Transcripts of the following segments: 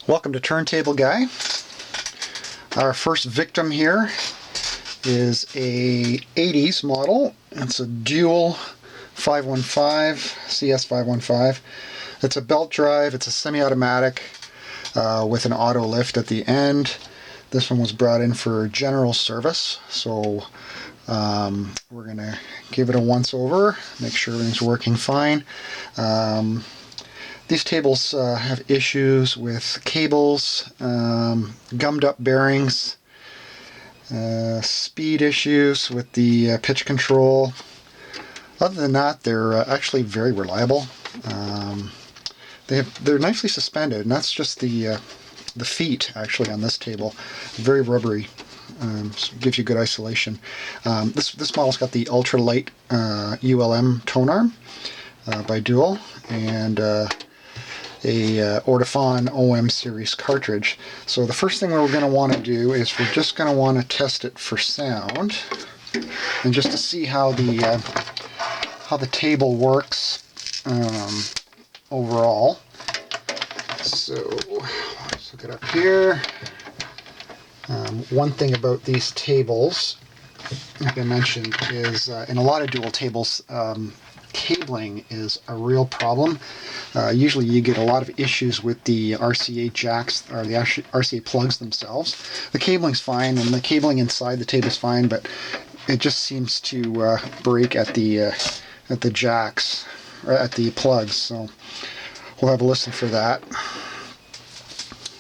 Welcome to Turntable Guy. Our first victim here is a 80s model. It's a dual 515, CS-515. It's a belt drive, it's a semi-automatic with an auto lift at the end. This one was brought in for general service, so we're going to give it a once over, make sure everything's working fine. These tables have issues with cables, gummed up bearings, speed issues with the pitch control. Other than that, they're actually very reliable. They're nicely suspended, and that's just the feet actually on this table. Very rubbery. So it gives you good isolation. This model's got the ultra light ULM tone arm by Dual, and a Ortofon OM series cartridge. So the first thing we're going to want to do is we're just going to want to test it for sound, and just to see how the table works overall. So let's look it up here. One thing about these tables, like I mentioned, is in a lot of Dual tables, cabling is a real problem. Usually you get a lot of issues with the RCA jacks, or the RCA plugs themselves. The cabling's fine, and the cabling inside the table is fine, but it just seems to break at the jacks, or at the plugs. So we'll have a listen for that.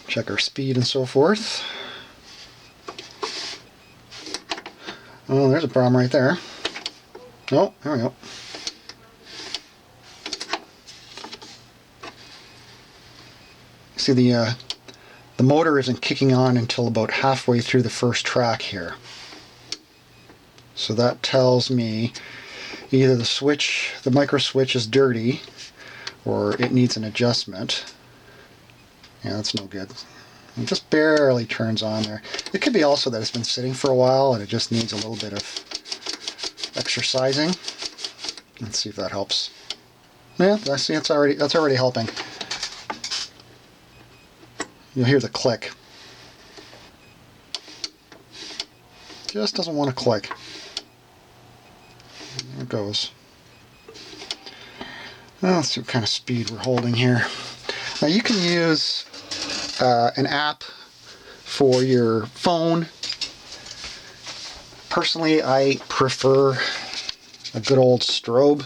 Check our speed and so forth. Oh, there's a problem right there. Oh, there we go. See, the motor isn't kicking on until about halfway through the first track here. So that tells me either the microswitch is dirty, or it needs an adjustment. Yeah, that's no good. It just barely turns on there. It could be also that it's been sitting for a while and it just needs a little bit of exercising. Let's see if that helps. Yeah, I see that's already helping. You'll hear the click. Just doesn't want to click. There it goes. Well, let's see what kind of speed we're holding here. Now you can use an app for your phone. Personally, I prefer a good old strobe.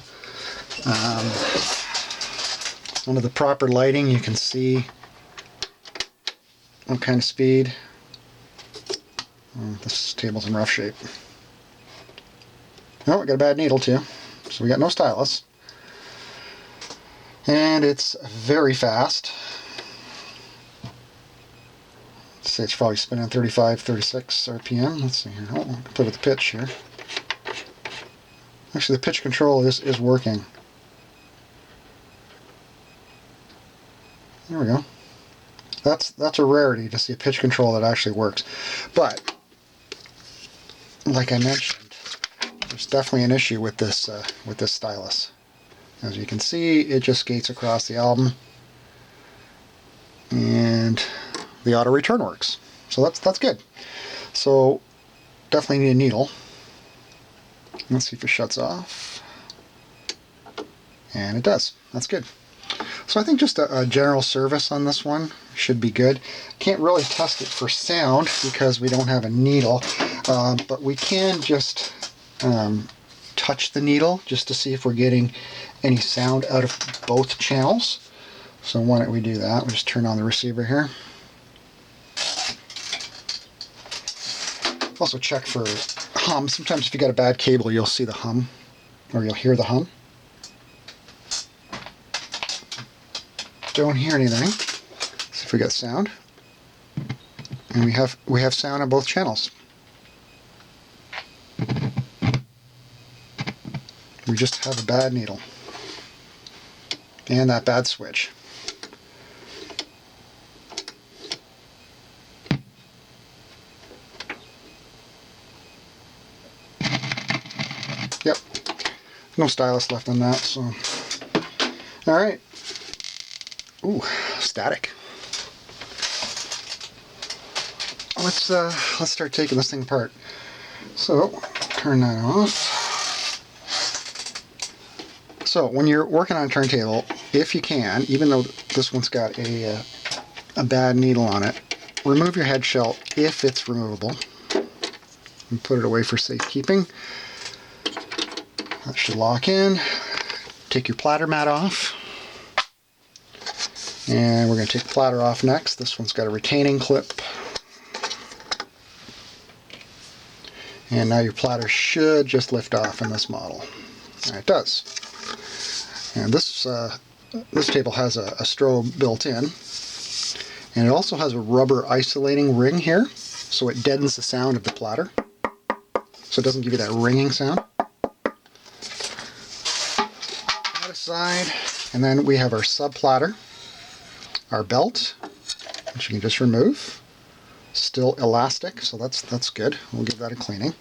Under the proper lighting, you can see what kind of speed. This table's in rough shape. Oh, we got a bad needle too, so we got no stylus. And it's very fast. Let's say it's probably spinning 35, 36 RPM. Let's see here. Oh, I can play with the pitch here. Actually, the pitch control is working. There we go. That's a rarity to see a pitch control that actually works. But like I mentioned, there's definitely an issue with this stylus. As you can see, it just skates across the album, and the auto return works. So that's good. So definitely need a needle. Let's see if it shuts off. And it does. That's good. So I think just a general service on this one should be good. Can't really test it for sound because we don't have a needle, but we can just touch the needle just to see if we're getting any sound out of both channels. So why don't we do that? We'll just turn on the receiver here. Also check for hum. Sometimes if you got a bad cable, you'll see the hum, or you'll hear the hum. Don't hear anything. See if we got sound. And we have sound on both channels. We just have a bad needle. And that bad switch. Yep. No stylus left on that, so. Alright. Ooh, static. let's start taking this thing apart. So turn that off. So when you're working on a turntable, if you can, even though this one's got a bad needle on it, remove your head shell if it's removable and put it away for safekeeping. That should lock in. Take your platter mat off. And we're going to take the platter off next. This one's got a retaining clip. And now your platter should just lift off in this model. And it does. And this table has a strobe built in. And it also has a rubber isolating ring here, so it deadens the sound of the platter. So it doesn't give you that ringing sound. That aside, and then we have our sub platter, our belt, which you can just remove. Still elastic, so that's good. We'll give that a cleaning.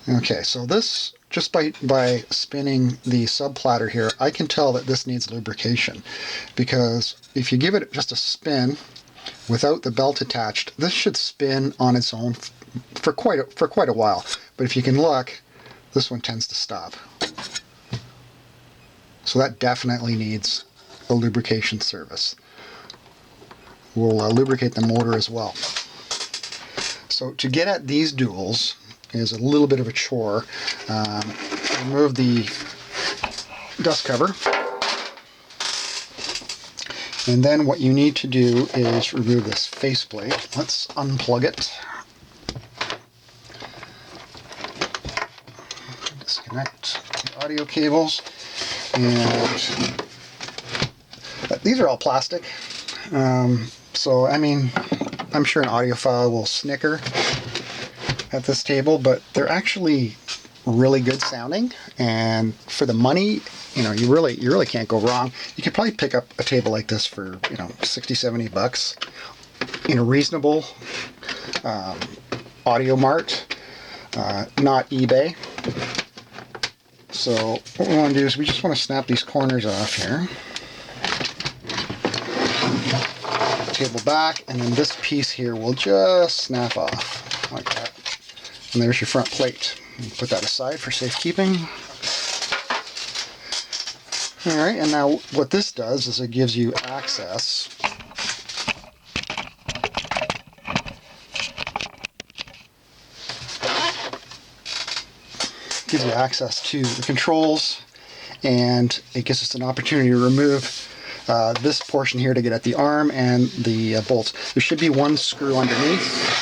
Okay, so this, just by spinning the sub platter here, I can tell that this needs lubrication, because if you give it just a spin without the belt attached, this should spin on its own for quite a while. But if you can look, this one tends to stop. So that definitely needs a lubrication service. We'll lubricate the motor as well. So to get at these duals is a little bit of a chore. Remove the dust cover. And then what you need to do is remove this faceplate. Let's unplug it. Disconnect the audio cables. And these are all plastic. So, I mean, I'm sure an audiophile will snicker at this table, but they're actually really good sounding, and for the money, you know, you really can't go wrong. You could probably pick up a table like this for, you know, 60-70 bucks in a reasonable audio mart, not eBay. So what we want to do is we just want to snap these corners off here. Table back, and then this piece here will just snap off like that. And there's your front plate. Put that aside for safekeeping. Alright, and now what this does is it gives you access to the controls, and it gives us an opportunity to remove this portion here to get at the arm and the bolts. There should be one screw underneath.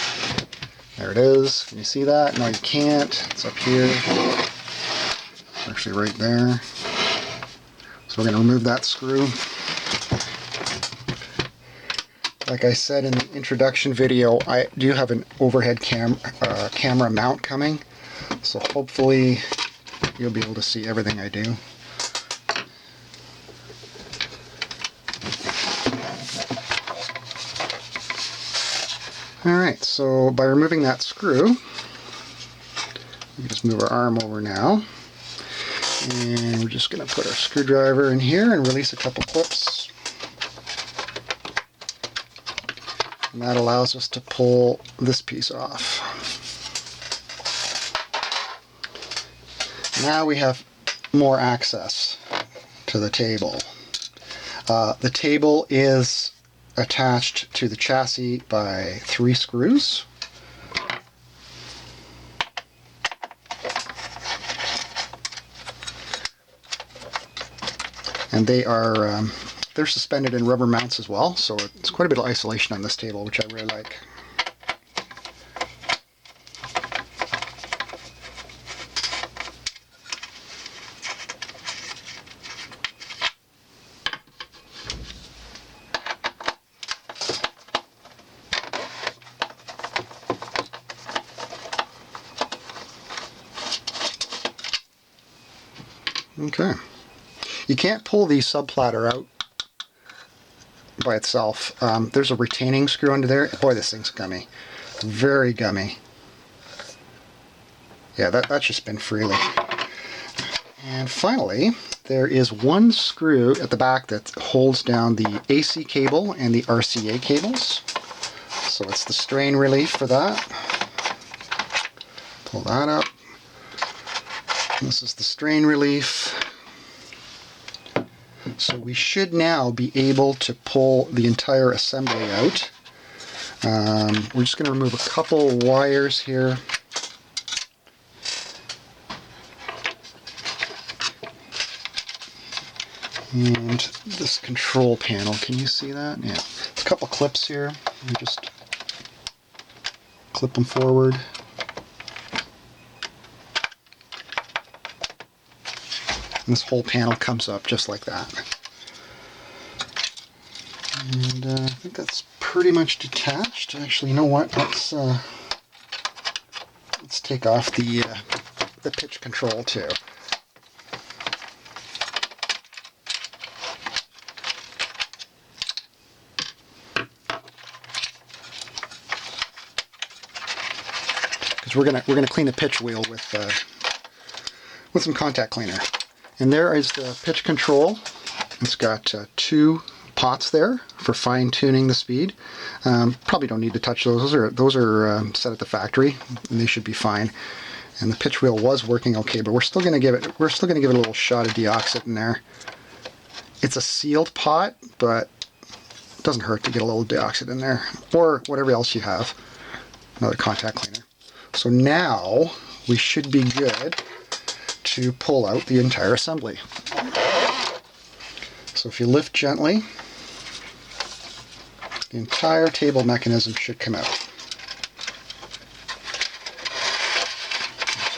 There it is. Can you see that? No, you can't. It's up here. It's actually right there. So we're going to remove that screw. Like I said in the introduction video, I do have an overhead camera mount coming, so hopefully you'll be able to see everything I do. Alright, so by removing that screw, we just move our arm over now, and we're just going to put our screwdriver in here and release a couple clips. And that allows us to pull this piece off. Now we have more access to the table. The table is attached to the chassis by 3 screws. And they are they're suspended in rubber mounts as well, so it's quite a bit of isolation on this table, which I really like. Okay. You can't pull the subplatter out by itself. There's a retaining screw under there. Boy, this thing's gummy. Very gummy. Yeah, that should spin freely. And finally, there is one screw at the back that holds down the AC cable and the RCA cables. So it's the strain relief for that. Pull that up. This is the strain relief. So we should now be able to pull the entire assembly out. We're just going to remove a couple wires here. And this control panel, can you see that? Yeah. There's a couple clips here. You just clip them forward. And this whole panel comes up just like that. And I think that's pretty much detached. Actually, you know what? Let's take off the pitch control too. Because we're gonna clean the pitch wheel with some contact cleaner. And there is the pitch control. It's got 2 pots there for fine-tuning the speed. Probably don't need to touch those. Those are set at the factory, and they should be fine. And the pitch wheel was working okay, but we're still going to give it a little shot of deoxit in there. It's a sealed pot, but it doesn't hurt to get a little deoxit in there, or whatever else you have. Another contact cleaner. So now we should be good to pull out the entire assembly. So if you lift gently, the entire table mechanism should come out.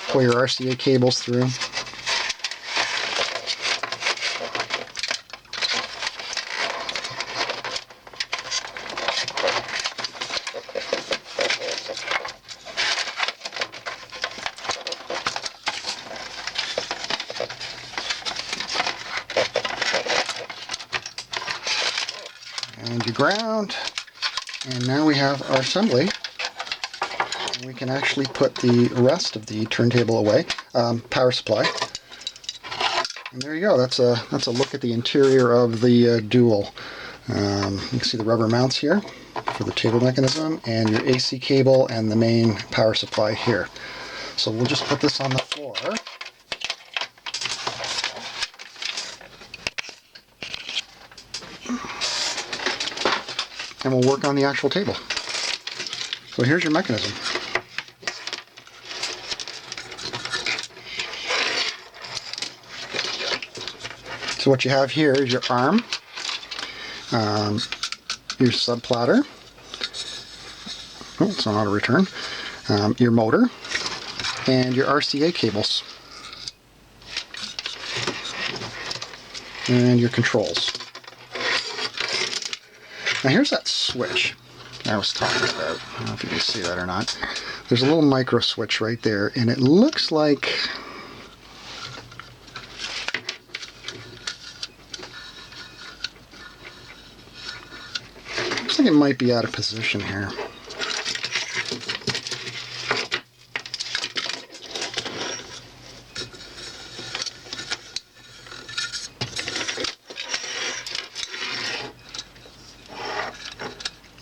Pull your RCA cables through. And your ground, and now we have our assembly. And we can actually put the rest of the turntable away. Power supply. And there you go. That's a look at the interior of the dual. You can see the rubber mounts here for the table mechanism, and your AC cable and the main power supply here. So we'll just put this on the floor. And we'll work on the actual table. So here's your mechanism. So what you have here is your arm, your sub platter, it's on auto return, your motor, and your RCA cables, and your controls. Now here's that switch I was talking about. I don't know if you can see that or not. There's a little micro switch right there, and it looks like it might be out of position here.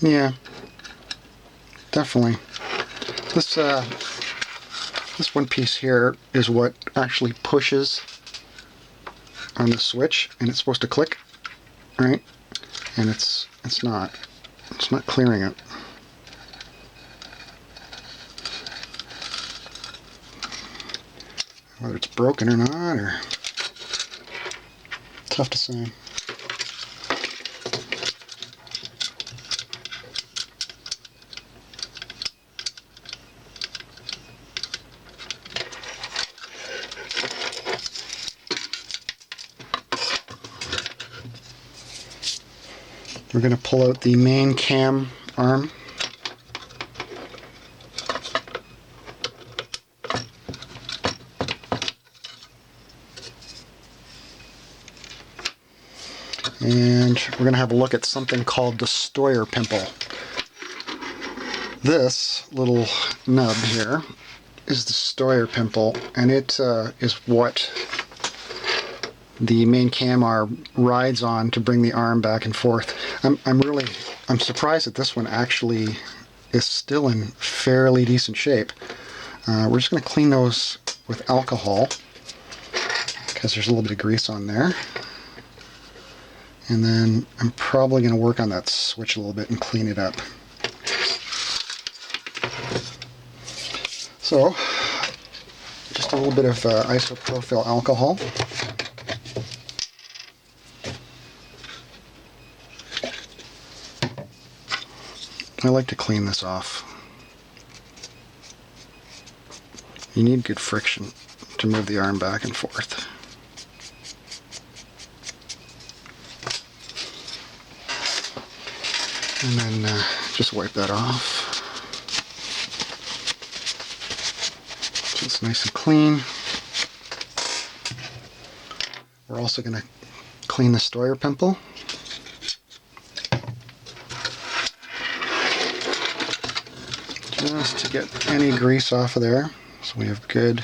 Yeah, definitely. This one piece here is what actually pushes on the switch, and it's supposed to click, right? And it's not clearing it. Whether it's broken or not, or tough to say. We're going to pull out the main cam arm. And we're going to have a look at something called the Steuer pimple. This little nub here is the Steuer pimple, and it is what the main cam arm rides on to bring the arm back and forth. I'm surprised that this one actually is still in fairly decent shape. We're just going to clean those with alcohol because there's a little bit of grease on there. And then I'm probably going to work on that switch a little bit and clean it up. So, just a little bit of isopropyl alcohol. I like to clean this off. You need good friction to move the arm back and forth. And then just wipe that off. So it's nice and clean. We're also going to clean the Steuer pimple. Just to get any grease off of there. So we have good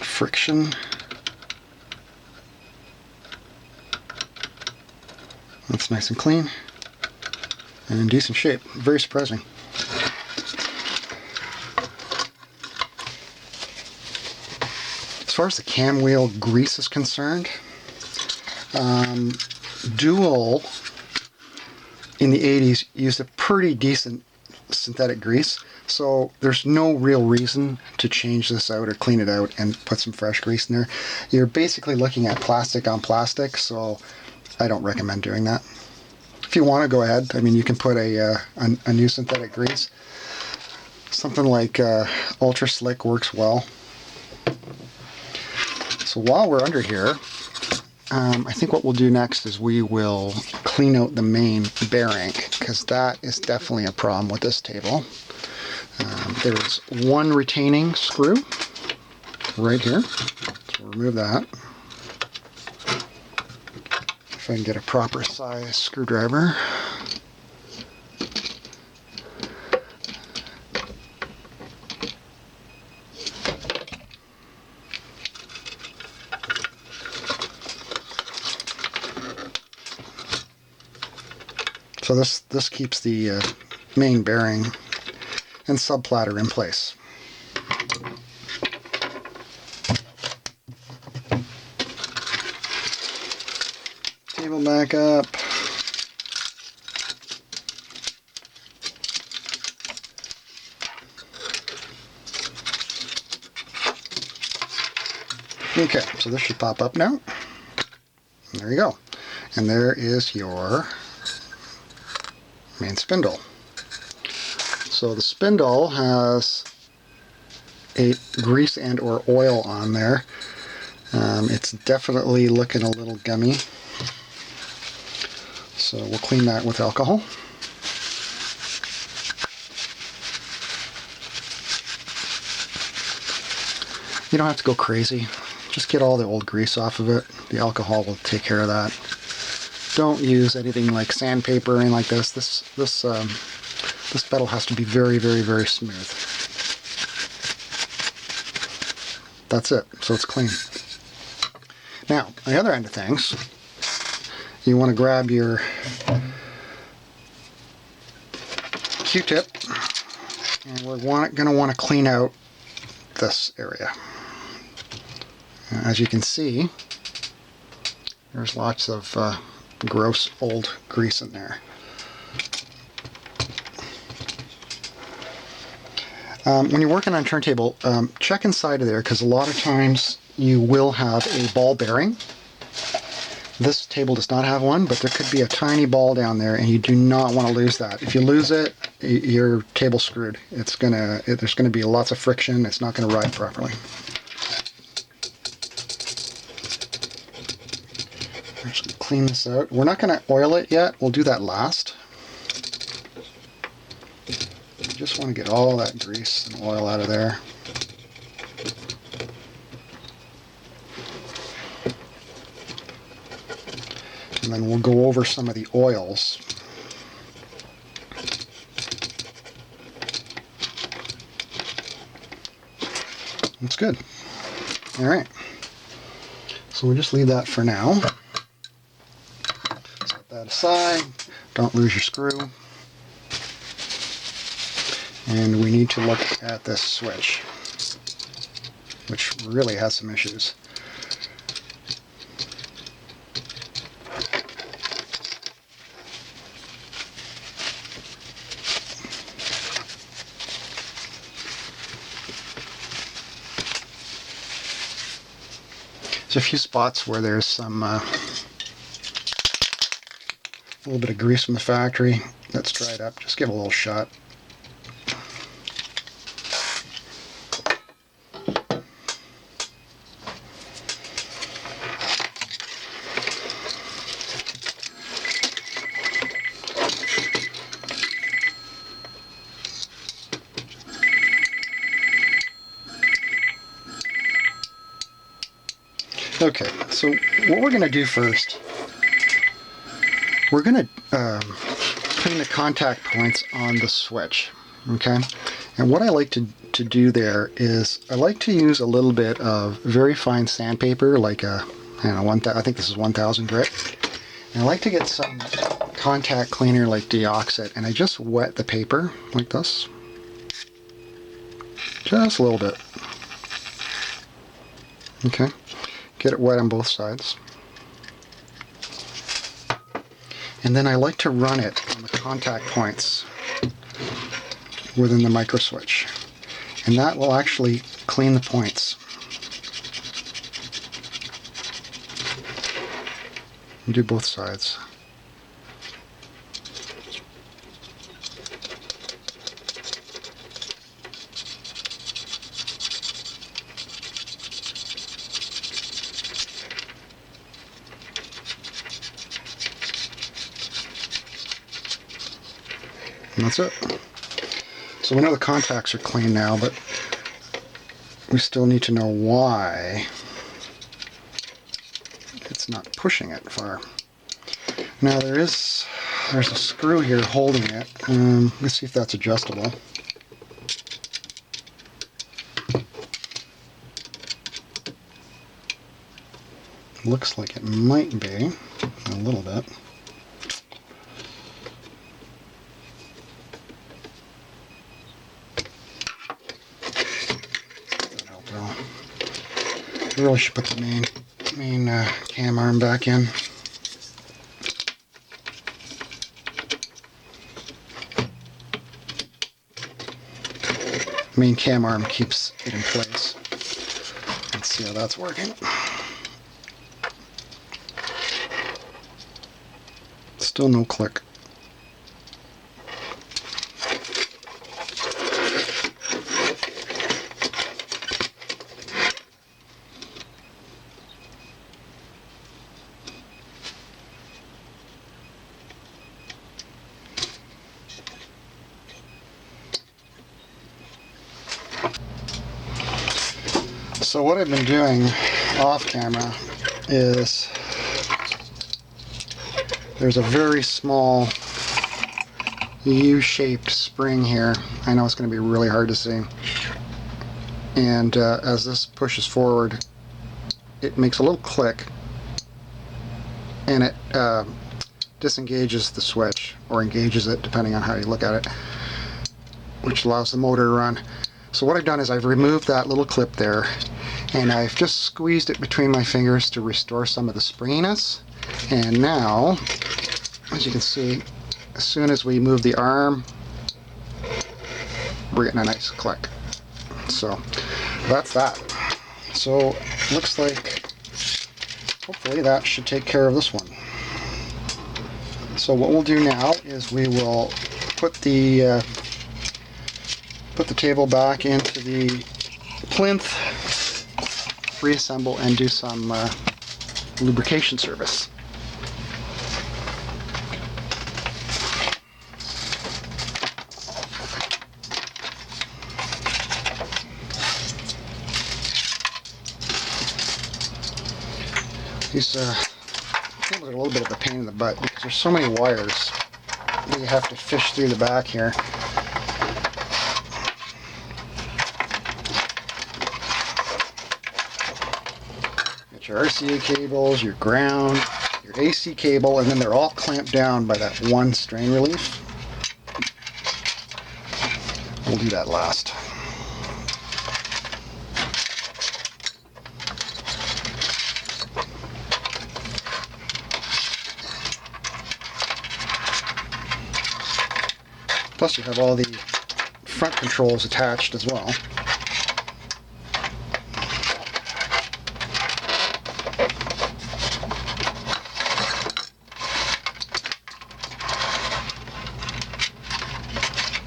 friction. That's nice and clean and in decent shape. Very surprising. As far as the cam wheel grease is concerned, Dual in the 80s used a pretty decent synthetic grease, so there's no real reason to change this out or clean it out and put some fresh grease in there. You're basically looking at plastic on plastic, so I don't recommend doing that. If you want to, go ahead. I mean, you can put a new synthetic grease. Something like Ultra Slick works well. So while we're under here, I think what we'll do next is we will clean out the main bearing, because that is definitely a problem with this table. There's one retaining screw right here, so we'll remove that. If I can get a proper size screwdriver. So this keeps the main bearing and subplatter in place. Table back up. Okay, so this should pop up now. And there you go. And there is your main spindle. So the spindle has a grease and or oil on there. It's definitely looking a little gummy. So we'll clean that with alcohol. You don't have to go crazy. Just get all the old grease off of it. The alcohol will take care of that. Don't use anything like sandpaper or anything like this. This metal has to be very, very, very smooth. That's it. So it's clean. Now, on the other end of things, you want to grab your Q-tip, and we're going to want to clean out this area. As you can see, there's lots of gross old grease in there. When you're working on turntable, check inside of there, because a lot of times you will have a ball bearing. This table does not have one, but there could be a tiny ball down there, and you do not want to lose that. If you lose it, your table's screwed. There's going to be lots of friction. It's not going to ride properly. I'm just going to clean this out. We're not going to oil it yet. We'll do that last. You just want to get all that grease and oil out of there. And then we'll go over some of the oils. That's good. All right. So we'll just leave that for now. the side. Don't lose your screw. And we need to look at this switch, which really has some issues. There's a few spots where there's some a little bit of grease from the factory that's dried up. Just give it a little shot. Okay, so what we're going to do first, we're going to put in the contact points on the switch, okay? And what I like to do there is I like to use a little bit of very fine sandpaper, like a, I don't know, I think this is 1000 grit. And I like to get some contact cleaner like Deoxit, and I just wet the paper like this. Just a little bit. Okay. Get it wet on both sides. And then I like to run it on the contact points within the Microswitch. And that will actually clean the points. And do both sides. And that's it. So we know the contacts are clean now, but we still need to know why it's not pushing it far. Now there's a screw here holding it. Let's see if that's adjustable. Looks like it might be a little bit. I really should put the main cam arm back in. Main cam arm keeps it in place. Let's see how that's working. Still no click. So what I've been doing off camera is there's a very small U-shaped spring here. I know it's going to be really hard to see. And as this pushes forward, it makes a little click and it disengages the switch, or engages it depending on how you look at it, which allows the motor to run. So what I've done is I've removed that little clip there, and I've just squeezed it between my fingers to restore some of the springiness. And now, as you can see, as soon as we move the arm, we're getting a nice click. So that's that. So looks like hopefully that should take care of this one. So what we'll do now is we will put the table back into the plinth, reassemble, and do some lubrication service. These tables are a little bit of a pain in the butt because there's so many wires that you have to fish through the back here. Your RCA cables, your ground, your AC cable, and then they're all clamped down by that one strain relief. We'll do that last. Plus you have all the front controls attached as well.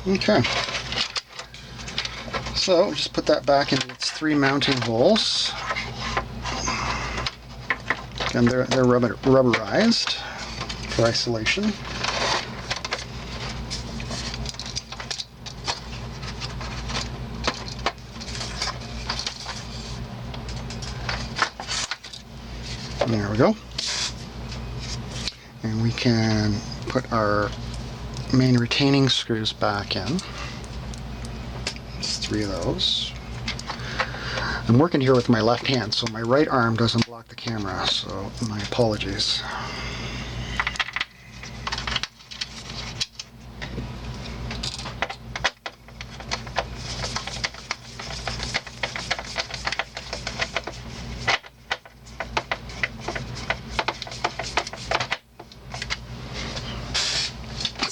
Okay, so just put that back into its 3 mounting holes, and they're rubberized for isolation. There we go. And we can put our main retaining screws back in. There's 3 of those. I'm working here with my left hand, so my right arm doesn't block the camera, so my apologies.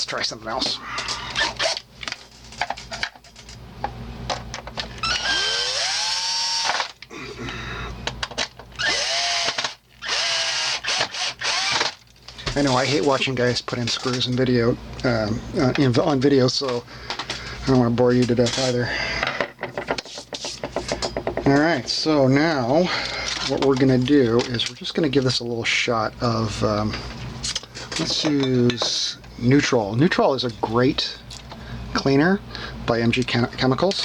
Try something else. I know I hate watching guys put in screws in video, on video, so I don't want to bore you to death either. Alright, so now what we're going to do is we're just going to give this a little shot of, let's use Neutral. Neutral is a great cleaner by MG Chemicals.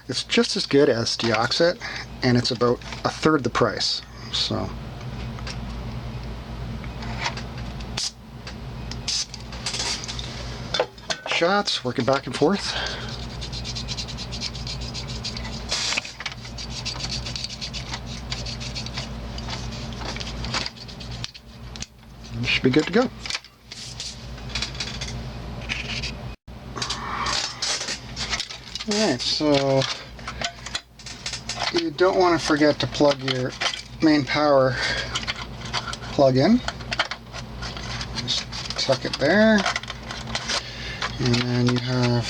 It's just as good as Deoxit, and it's about 1/3 the price. So shots, working back and forth. You should be good to go. Alright, so you don't want to forget to plug your main power plug in. Just tuck it there. And then you have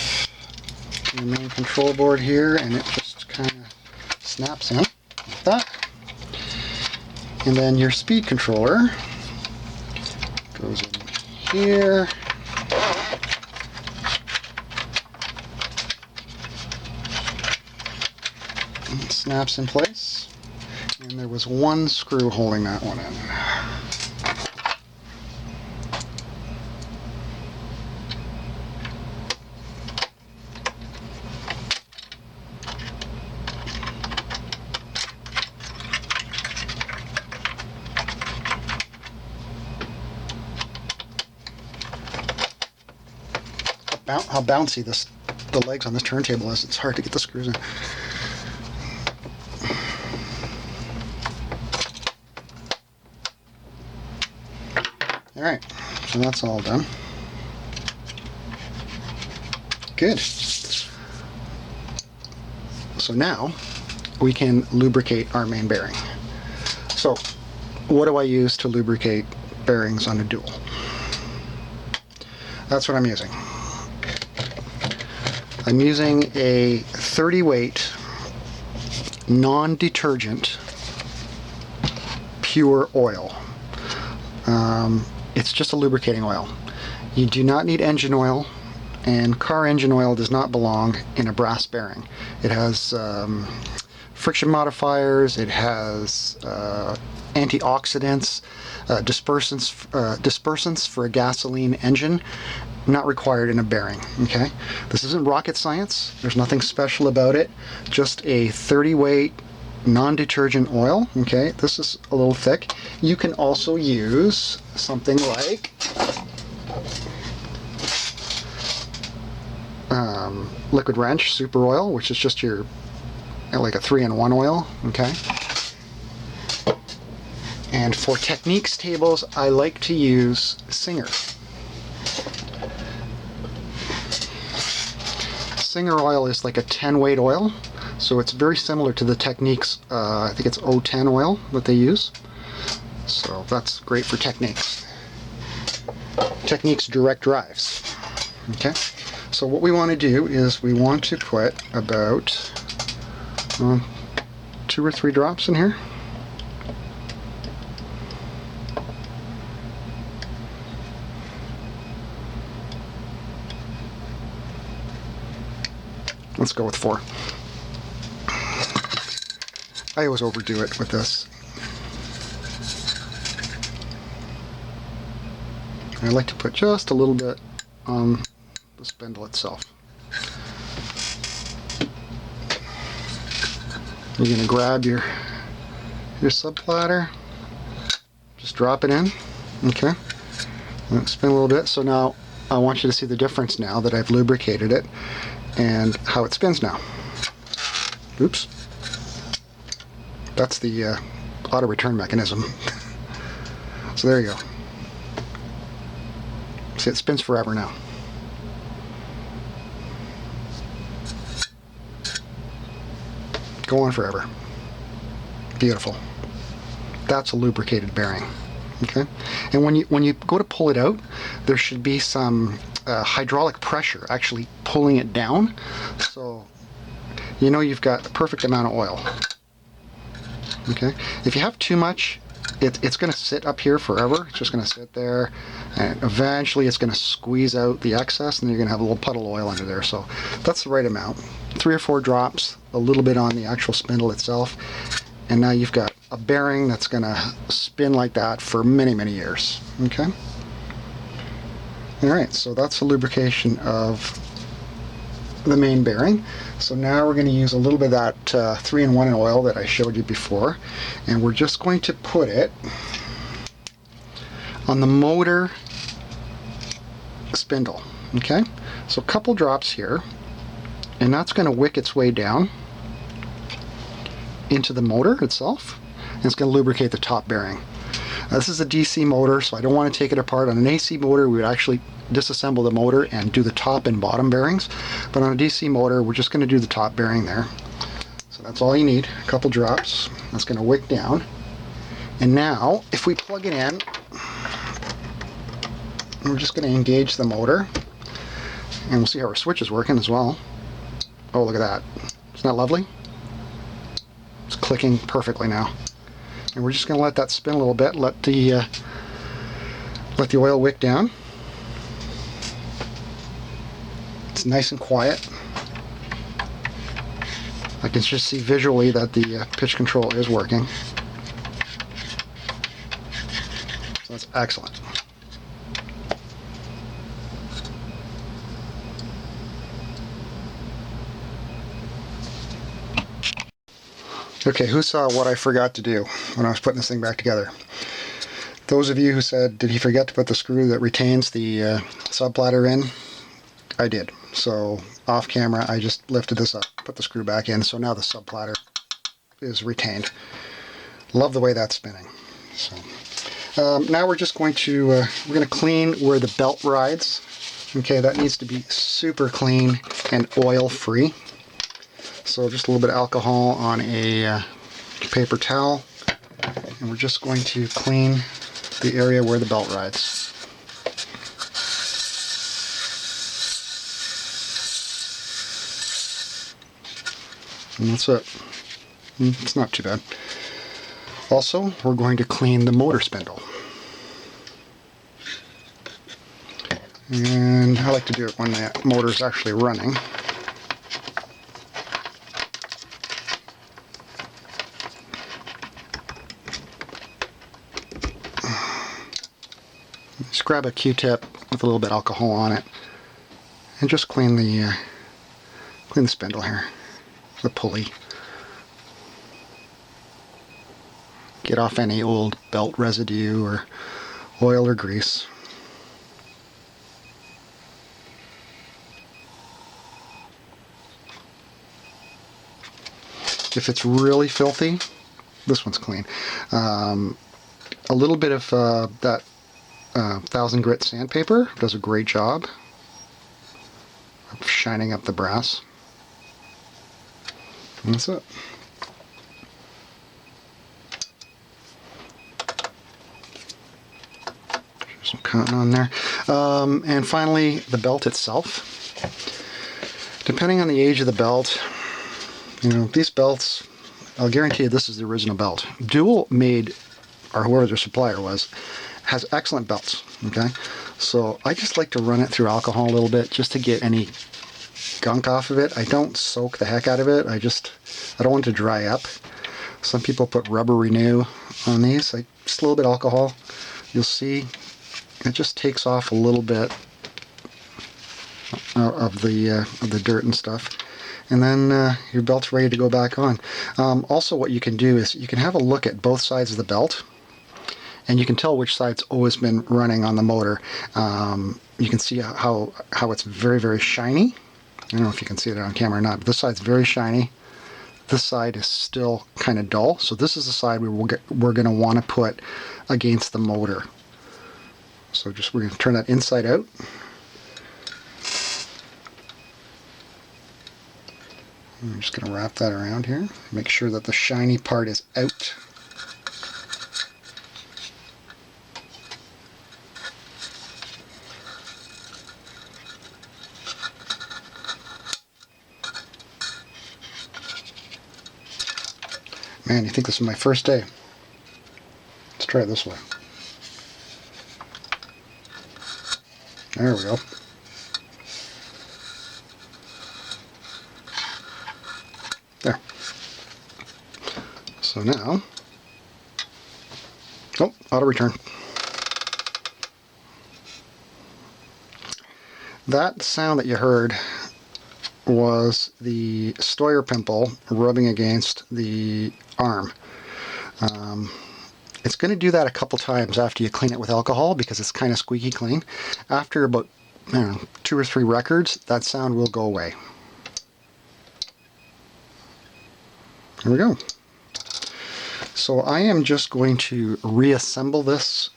your main control board here, and it just kind of snaps in like that. And then your speed controller goes in here. It snaps in place, and there was 1 screw holding that one in. How bouncy the legs on this turntable is. It's hard to get the screws in. Alright, so that's all done. Good. So now we can lubricate our main bearing. So what do I use to lubricate bearings on a dual? That's what I'm using. I'm using a 30 weight non-detergent pure oil. It's just a lubricating oil. You do not need engine oil, and car engine oil does not belong in a brass bearing. It has friction modifiers, it has antioxidants, dispersants for a gasoline engine, not required in a bearing. Okay, this isn't rocket science. There's nothing special about it. Just a 30 weight non-detergent oil. Okay, this is a little thick. You can also use something like liquid wrench super oil, which is just your like a 3-in-1 oil. Okay, And for techniques tables, I like to use Singer. Singer oil is like a 10 weight oil, so it's very similar to the Techniques, I think it's 010 oil that they use. So that's great for Techniques. Techniques direct drives. Okay, so what we want to do is we want to put about 2 or 3 drops in here. Let's go with 4. I always overdo it with this. I like to put just a little bit on the spindle itself. You're going to grab your sub platter, just drop it in, okay, and spin a little bit. So now I want you to see the difference now that I've lubricated it and how it spins now. Oops. That's the auto return mechanism. So there you go. See, it spins forever now. Go on forever. Beautiful. That's a lubricated bearing. Okay, and when you go to pull it out, there should be some hydraulic pressure actually pulling it down, so you know you've got the perfect amount of oil. Okay, if you have too much, it's going to sit up here forever. It's just going to sit there, and eventually it's going to squeeze out the excess, and you're going to have a little puddle of oil under there. So that's the right amount. 3 or 4 drops, a little bit on the actual spindle itself, and now you've got a bearing that's going to spin like that for many, many years. Okay? Alright, so that's the lubrication of the main bearing. So now we're going to use a little bit of that 3-in-1 in oil that I showed you before, and we're just going to put it on the motor spindle. Okay? So a couple drops here, and that's going to wick its way down into the motor itself, and it's going to lubricate the top bearing. This is a DC motor, so I don't want to take it apart. On an AC motor, we would actually disassemble the motor and do the top and bottom bearings, but on a DC motor, we're just going to do the top bearing there. So that's all you need, a couple drops. That's going to wick down. And now, if we plug it in, we're just going to engage the motor, and we'll see how our switch is working as well. Oh, look at that. Isn't that lovely? It's clicking perfectly now. And we're just going to let that spin a little bit, let the oil wick down. It's nice and quiet. I can just see visually that the pitch control is working. So that's excellent. Okay, who saw what I forgot to do when I was putting this thing back together? Those of you who said, did he forget to put the screw that retains the sub platter in? I did. So off camera, I just lifted this up, put the screw back in, so now the sub platter is retained. Love the way that's spinning. So now we're just going to we're going to clean where the belt rides. Okay, that needs to be super clean and oil free. So just a little bit of alcohol on a paper towel, and we're just going to clean the area where the belt rides. And that's it. It's not too bad. Also, we're going to clean the motor spindle. And I like to do it when the motor is actually running. Just grab a Q-tip with a little bit of alcohol on it, and just clean the spindle here, the pulley. Get off any old belt residue or oil or grease. If it's really filthy, this one's clean. A little bit of that 1000 grit sandpaper does a great job of shining up the brass. And that's it. Some cotton on there. And finally, the belt itself. Depending on the age of the belt, you know, these belts, I'll guarantee you this is the original belt. Dual made, or whoever their supplier was, has excellent belts, okay? So I just like to run it through alcohol a little bit just to get any gunk off of it. I don't soak the heck out of it. I don't want it to dry up. Some people put rubber renew on these. Just a little bit of alcohol. You'll see it just takes off a little bit of the dirt and stuff, and then your belt's ready to go back on. Also, what you can do is you can have a look at both sides of the belt, and you can tell which side's always been running on the motor. You can see how it's very, very shiny. I don't know if you can see it on camera or not, but this side's very shiny. This side is still kind of dull, so this is the side we're going to want to put against the motor. So we're going to turn that inside out. I'm just going to wrap that around here. Make sure that the shiny part is out. Man, you think this is my first day? Let's try it this way. There we go. There. So now, auto return. That sound that you heard was the Stoyer pimple rubbing against the arm. It's going to do that a couple times after you clean it with alcohol because it's kind of squeaky clean. After about 2 or 3 records, that sound will go away. Here we go. So I am just going to reassemble this,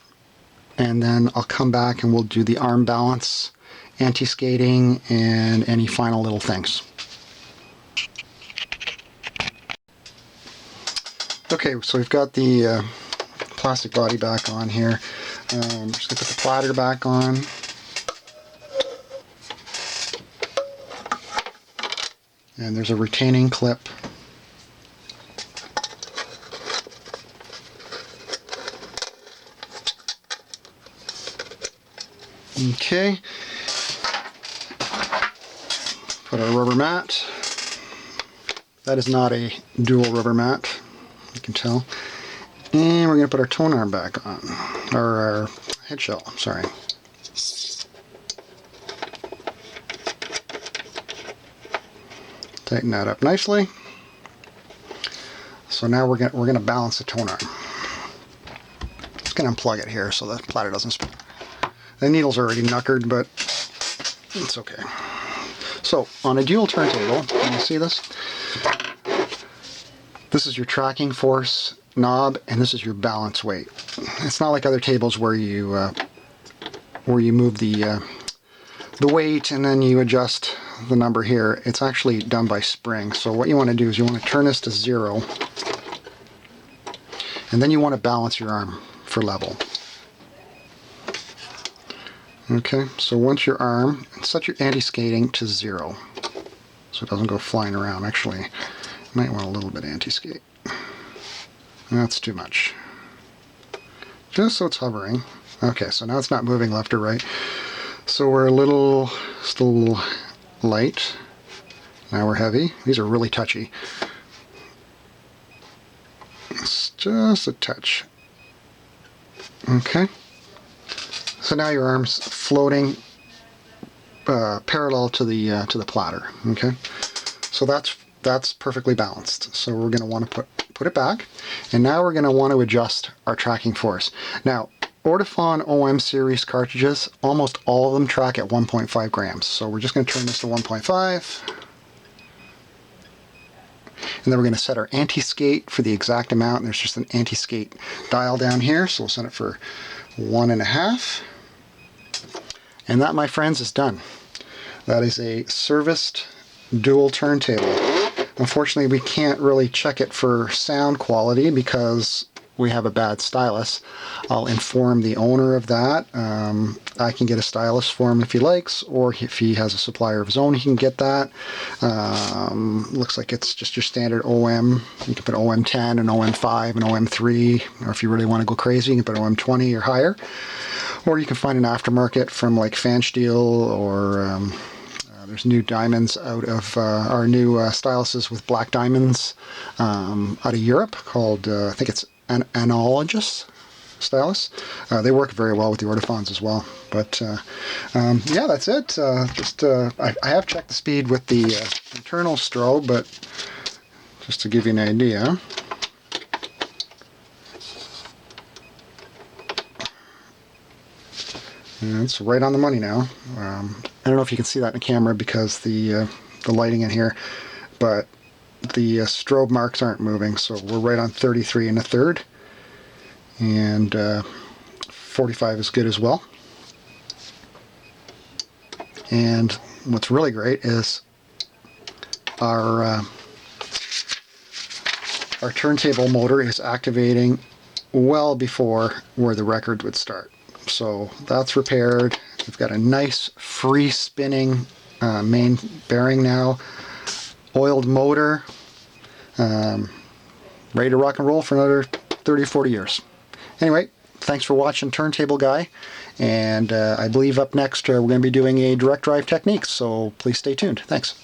and then I'll come back and we'll do the arm balance, anti-skating, and any final little things. Okay, so we've got the plastic body back on here. I'm just going to put the platter back on. And there's a retaining clip. Okay. Put our rubber mat. That is not a dual rubber mat, you can tell. And we're going to put our tone arm back on, or our head shell, sorry. Tighten that up nicely. So now we're going to balance the tone arm. Just going to unplug it here so the platter doesn't spin. The needle's already knuckered, but it's okay. So on a dual turntable, can you see this? This is your tracking force knob, and this is your balance weight. It's not like other tables where you move the weight and then you adjust the number here. It's actually done by spring. So what you want to do is you want to turn this to 0, and then you want to balance your arm for level. Okay, so once your arm, set your anti-skating to 0 so it doesn't go flying around. Actually, you might want a little bit anti-skate. That's too much. Just so it's hovering. Okay, so now it's not moving left or right. So we're still a little light. Now we're heavy. These are really touchy. It's just a touch. Okay. So now your arm's floating parallel to the platter. Okay. So that's perfectly balanced. So we're going to want to put it back, and now we're going to want to adjust our tracking force. Now, Ortofon OM series cartridges, almost all of them track at 1.5 grams. So we're just going to turn this to 1.5. And then we're going to set our anti-skate for the exact amount. There's just an anti-skate dial down here, so we'll set it for 1.5. And that, my friends, is done. That is a serviced dual turntable. Unfortunately, we can't really check it for sound quality because we have a bad stylus. I'll inform the owner of that. I can get a stylus for him if he likes, or if he has a supplier of his own, he can get that. Looks like it's just your standard OM. You can put OM10 and OM5 and OM3, or if you really want to go crazy, you can put OM20 or higher. Or you can find an aftermarket from like Fansteel, or there's new diamonds out of our new styluses with black diamonds out of Europe called, I think it's Analogous stylus. They work very well with the Ortofons as well. But yeah, that's it. I have checked the speed with the internal strobe, but just to give you an idea. And it's right on the money now. I don't know if you can see that in the camera because the lighting in here, but the strobe marks aren't moving, so we're right on 33 1/3, and 45 is good as well. And what's really great is our turntable motor is activating well before where the record would start. So that's repaired. We've got a nice free spinning main bearing now, oiled motor, ready to rock and roll for another 30 or 40 years. Anyway, thanks for watching Turntable Guy, and I believe up next we're going to be doing a direct drive technique, so please stay tuned. Thanks.